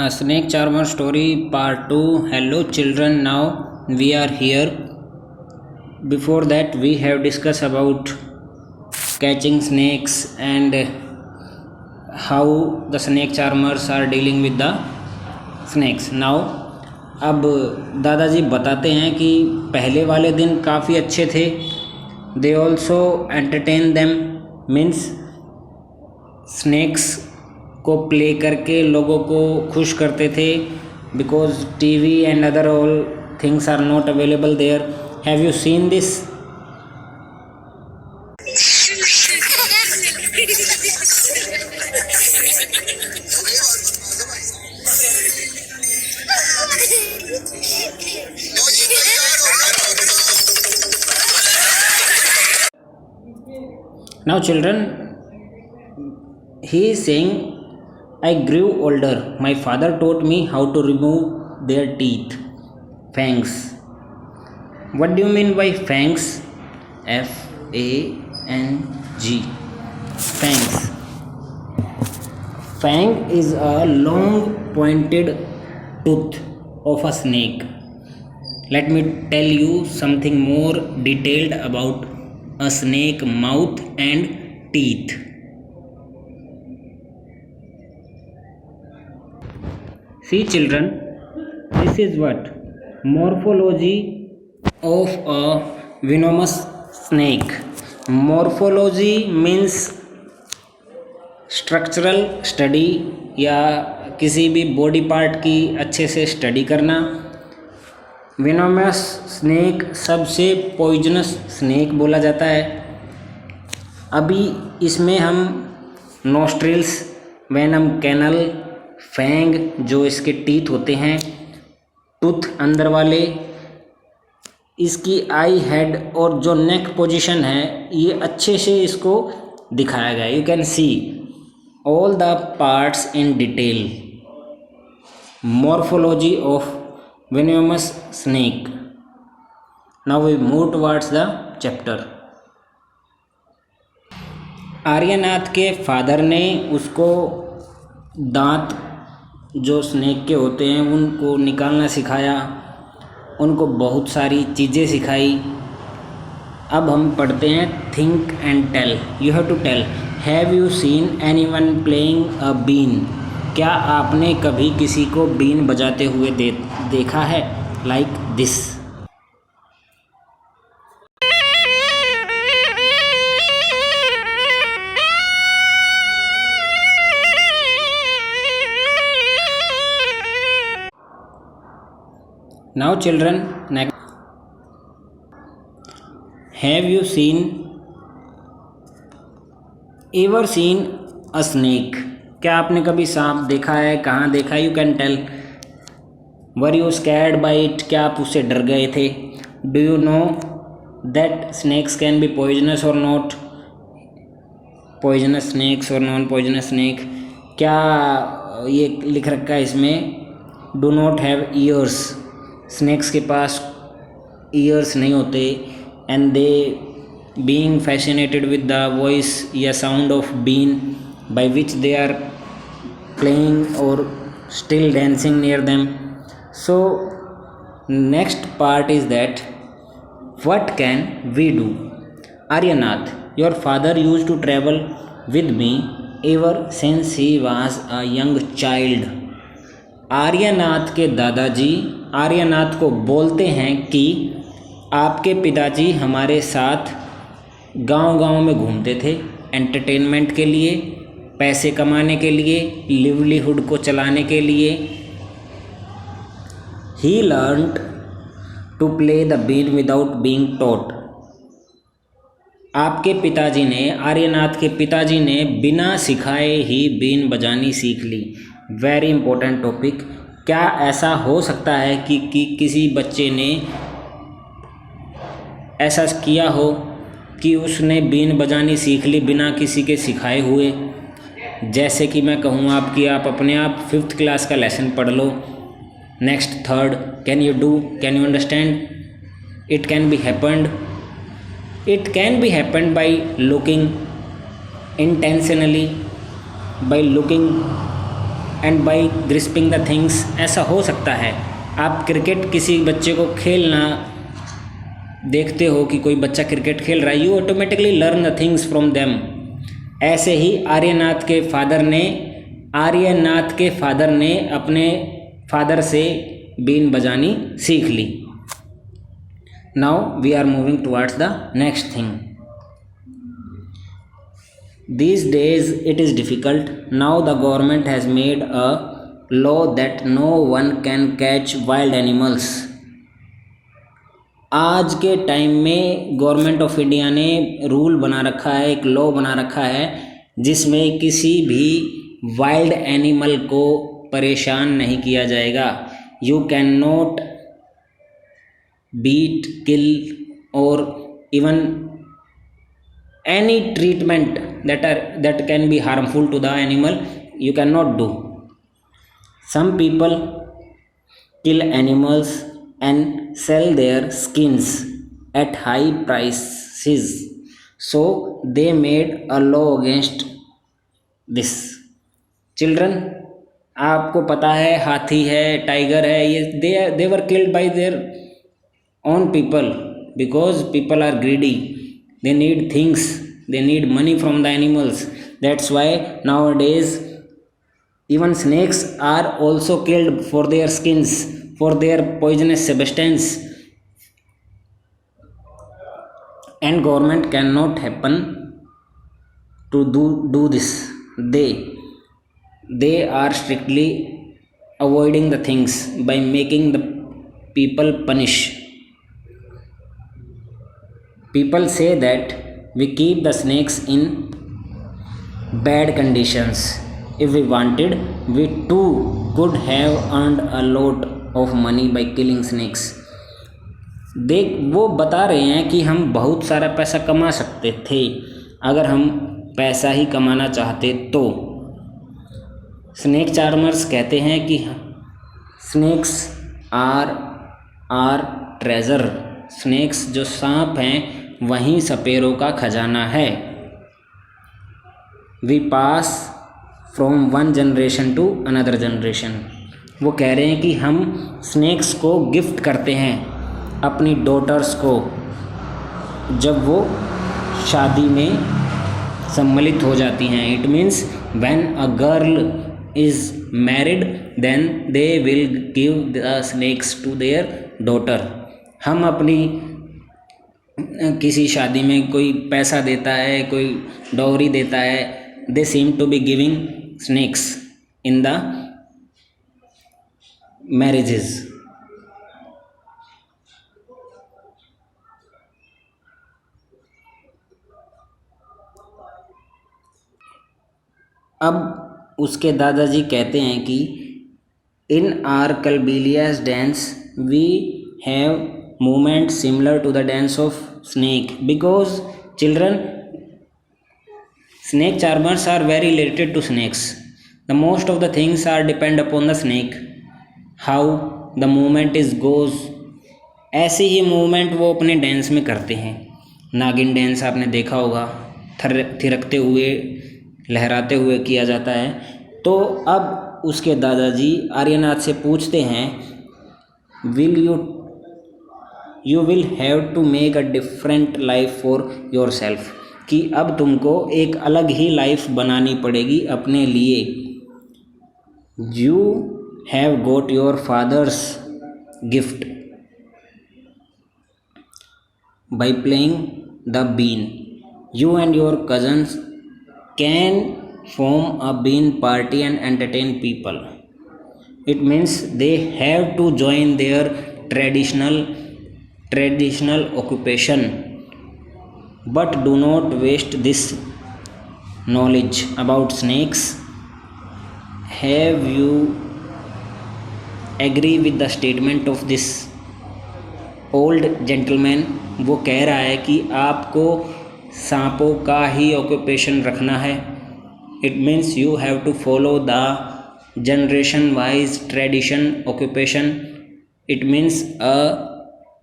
A snake charmer story part 2. Hello children, now we are here. Before that we have discussed about catching snakes and how the snake charmers are dealing with the snakes. Now अब दादाजी बताते हैं कि पहले वाले दिन काफ़ी अच्छे थे. They also entertain them means snakes को प्ले करके लोगों को खुश करते थे. Because TV and other all things are not available there. Have you seen this? Now children, he is saying, I grew older. My father taught me how to remove their teeth. Fangs. What do you mean by fangs? F-A-N-G. Fangs. Fang is a long pointed tooth of a snake. Let me tell you something more detailed about a snake mouth and teeth. See children, this is what morphology of a venomous snake. Morphology means structural study या किसी भी body part की अच्छे से study करना. वेनोमस snake सबसे poisonous snake बोला जाता है. अभी इसमें हम नोस्ट्रिल्स, वेनम कैनल, फैंग जो इसके टीथ होते हैं, टूथ अंदर वाले, इसकी आई हेड और जो नेक पोजीशन है ये अच्छे से इसको दिखाया गया. You can see all the parts in detail. Morphology of venomous snake. Now we move towards the chapter. Aryanath के फादर ने उसको दांत जो स्नेक के होते हैं उनको निकालना सिखाया, उनको बहुत सारी चीज़ें सिखाई. अब हम पढ़ते हैं think and tell. You have to tell. Have you seen anyone playing a been? क्या आपने कभी किसी को बीन बजाते हुए देखा है? Like this. Now children, next. Have you ever seen a snake? क्या आपने कभी सांप देखा है? कहाँ देखा? You can tell. Were you scared by it? क्या आप उससे डर गए थे? Do you know that snakes can be poisonous और नॉट? पॉइजनस स्नैक्स और नॉन पॉइजनस स्नैक. क्या ये लिख रखा है इसमें? Do not have ears. Snakes के पास ईयर्स नहीं होते. And they being fascinated with the voice या sound of been by which they are playing or still dancing near them. So next part is that what can we do? Aryanath, your father used to travel with me ever since he was a young child. Aryanath के दादाजी आर्यनाथ को बोलते हैं कि आपके पिताजी हमारे साथ गांव-गांव में घूमते थे एंटरटेनमेंट के लिए, पैसे कमाने के लिए, लिवलीहुड को चलाने के लिए. He learned to play the been without being taught. आपके पिताजी ने, आर्यनाथ के पिताजी ने बिना सिखाए ही बीन बजानी सीख ली. Very important topic. क्या ऐसा हो सकता है कि किसी बच्चे ने ऐसा किया हो कि उसने बीन बजानी सीख ली बिना किसी के सिखाए हुए? जैसे कि मैं कहूँ आपकी आप अपने आप 5th क्लास का लेसन पढ़ लो, next 3rd. Can you do? Can you understand? It can be happened. It can be happened by looking intentionally, by looking and by grasping the things. ऐसा हो सकता है आप क्रिकेट किसी बच्चे को खेलना देखते हो कि कोई बच्चा क्रिकेट खेल रहा है, you automatically learn the things from them. ऐसे ही आर्यनाथ के फादर ने अपने फादर से बीन बजानी सीख ली। Now we are moving towards the next thing. These days it is difficult. Now the government has made a law that no one can catch wild animals. आज के टाइम में गवर्नमेंट ऑफ इंडिया ने rule बना रखा है, एक law बना रखा है जिसमें किसी भी वाइल्ड एनिमल को परेशान नहीं किया जाएगा। यू कैन नॉट बीट, किल और even any treatment that can be harmful to the animal you cannot do. Some people kill animals and sell their skins at high prices, so they made a law against this. Children, आपको पता है हाथी है, tiger है, ये they were killed by their own people because people are greedy. They need things, they need money from the animals. That's why nowadays even snakes are also killed for their skins, for their poisonous substance, and government cannot happen to do this. They are strictly avoiding the things by making the people punish. People say that we keep the snakes in bad conditions. If we wanted, we too could have earned a lot of money by killing snakes. वो बता रहे हैं कि हम बहुत सारा पैसा कमा सकते थे अगर हम पैसा ही कमाना चाहते तो। स्नेक चार्मर्स कहते हैं कि स्नेक्स आर ट्रेजर। स्नेक्स जो सांप हैं वहीं सपेरों का खजाना है। We pass from one generation to another generation. वो कह रहे हैं कि हम स्नेक्स को गिफ्ट करते हैं अपनी डॉटर्स को जब वो शादी में सम्मिलित हो जाती हैं। It means when a girl is married then they will give the snakes to their daughter. हम अपनी किसी शादी में कोई पैसा देता है, कोई डॉवरी देता है, they seem to be giving snakes in the marriages. अब उसके दादाजी कहते हैं कि in our Kalbelias dance we have movement similar to the dance of snake because children, snake charmers are very related to snakes. The most of the things are depend upon the snake, how the movement is goes. ऐसे ही movement वो अपने dance में करते हैं। नागिन dance आपने देखा होगा, थिरकते हुए लहराते हुए किया जाता है। तो अब उसके दादाजी आर्यनाथ से पूछते हैं you will have to make a different life for yourself, कि अब तुमको एक अलग ही लाइफ बनानी पड़ेगी अपने लिए। You have got your father's gift by playing the bean. You and your cousins can form a bean party and entertain people. It means they have to join their traditional occupation, but do not waste this knowledge about snakes. Have you agree with the statement of this old gentleman? वो कह रहा है कि आपको सांपों का ही occupation रखना है। It means you have to follow the generation wise tradition occupation. It means a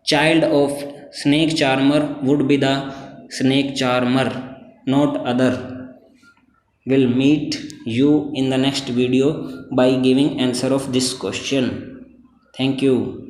child of snake charmer would be the snake charmer, not other. will meet you in the next video by giving answer of this question. Thank you.